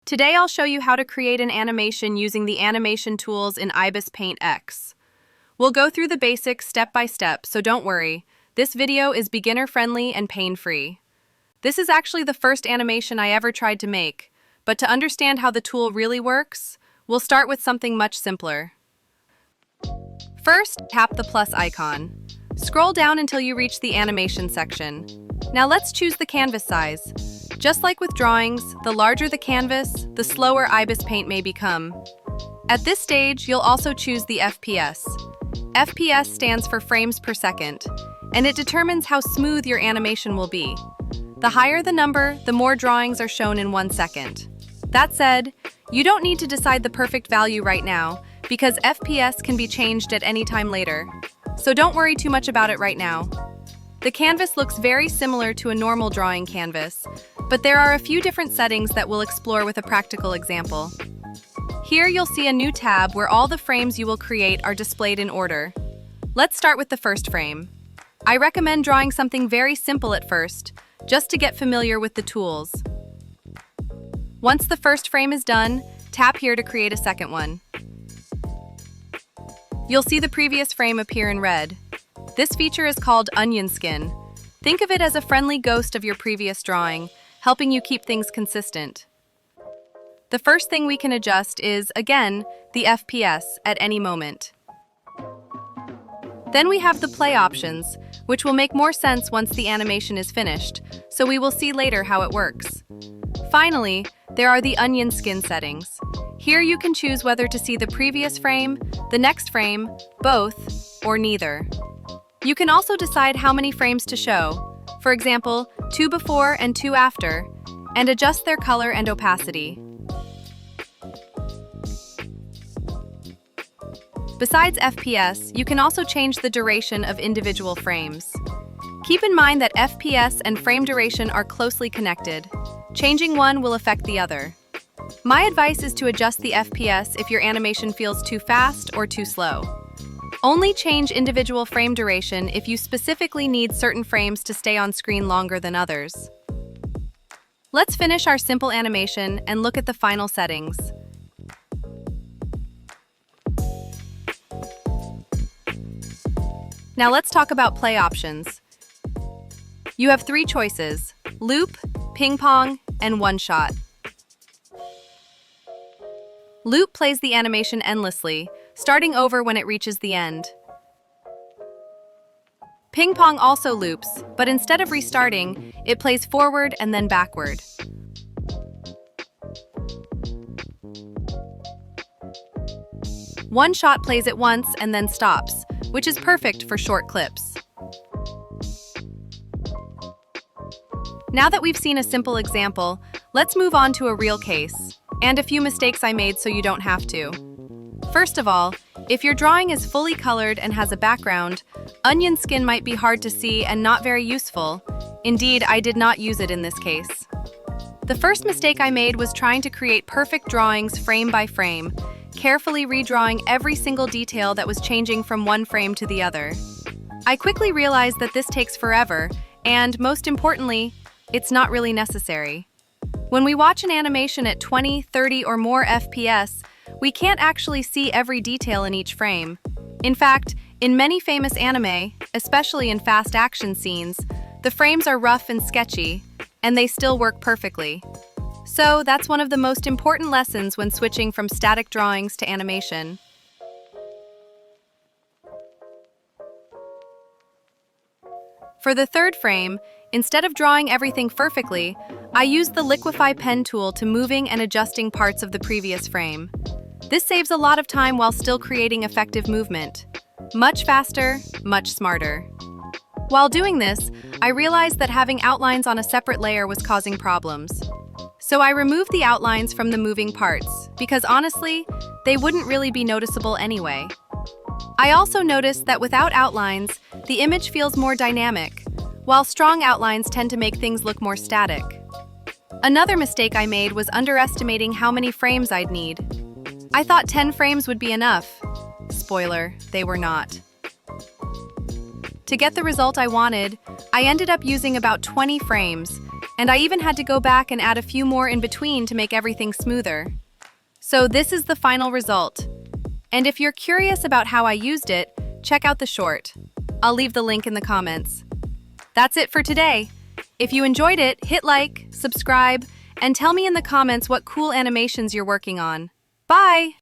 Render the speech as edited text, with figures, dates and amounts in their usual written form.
Today I'll show you how to create an animation using the animation tools in IBIS Paint X. We'll go through the basics step by step, so don't worry. This video is beginner-friendly and pain-free. This is actually the first animation I ever tried to make, but to understand how the tool really works, we'll start with something much simpler. First, tap the plus icon. Scroll down until you reach the animation section. Now let's choose the canvas size. Just like with drawings, the larger the canvas, the slower IBIS Paint may become. At this stage, you'll also choose the FPS. FPS stands for frames per second, and it determines how smooth your animation will be. The higher the number, the more drawings are shown in 1 second. That said, you don't need to decide the perfect value right now, because FPS can be changed at any time later. So don't worry too much about it right now. The canvas looks very similar to a normal drawing canvas, but there are a few different settings that we'll explore with a practical example. Here you'll see a new tab where all the frames you will create are displayed in order. Let's start with the first frame. I recommend drawing something very simple at first, just to get familiar with the tools. Once the first frame is done, tap here to create a second one. You'll see the previous frame appear in red. This feature is called onion skin. Think of it as a friendly ghost of your previous drawing, helping you keep things consistent. The first thing we can adjust is, again, the FPS at any moment. Then we have the play options, which will make more sense once the animation is finished, so we will see later how it works. Finally, there are the onion skin settings. Here you can choose whether to see the previous frame, the next frame, both, or neither. You can also decide how many frames to show, for example, 2 before and 2 after, and adjust their color and opacity. Besides FPS, you can also change the duration of individual frames. Keep in mind that FPS and frame duration are closely connected. Changing one will affect the other. My advice is to adjust the FPS if your animation feels too fast or too slow. Only change individual frame duration if you specifically need certain frames to stay on screen longer than others. Let's finish our simple animation and look at the final settings. Now let's talk about play options. You have 3 choices: loop, ping pong, and one shot. Loop plays the animation endlessly, starting over when it reaches the end. Ping pong also loops, but instead of restarting, it plays forward and then backward. One shot plays at once and then stops, which is perfect for short clips. Now that we've seen a simple example, let's move on to a real case, and a few mistakes I made so you don't have to. First of all, if your drawing is fully colored and has a background, onion skin might be hard to see and not very useful. Indeed, I did not use it in this case. The first mistake I made was trying to create perfect drawings frame by frame, carefully redrawing every single detail that was changing from one frame to the other. I quickly realized that this takes forever, and most importantly, it's not really necessary. When we watch an animation at 20, 30, or more FPS, we can't actually see every detail in each frame. In fact, in many famous anime, especially in fast action scenes, the frames are rough and sketchy, and they still work perfectly. So that's one of the most important lessons when switching from static drawings to animation. For the third frame, instead of drawing everything perfectly, I used the Liquify pen tool to moving and adjusting parts of the previous frame. This saves a lot of time while still creating effective movement. Much faster, much smarter. While doing this, I realized that having outlines on a separate layer was causing problems. So I removed the outlines from the moving parts, because honestly, they wouldn't really be noticeable anyway. I also noticed that without outlines, the image feels more dynamic, while strong outlines tend to make things look more static. Another mistake I made was underestimating how many frames I'd need. I thought 10 frames would be enough. Spoiler, they were not. To get the result I wanted, I ended up using about 20 frames, And I even had to go back and add a few more in between to make everything smoother. So this is the final result. And if you're curious about how I used it, check out the short. I'll leave the link in the comments. That's it for today. If you enjoyed it, hit like, subscribe, and tell me in the comments what cool animations you're working on. Bye!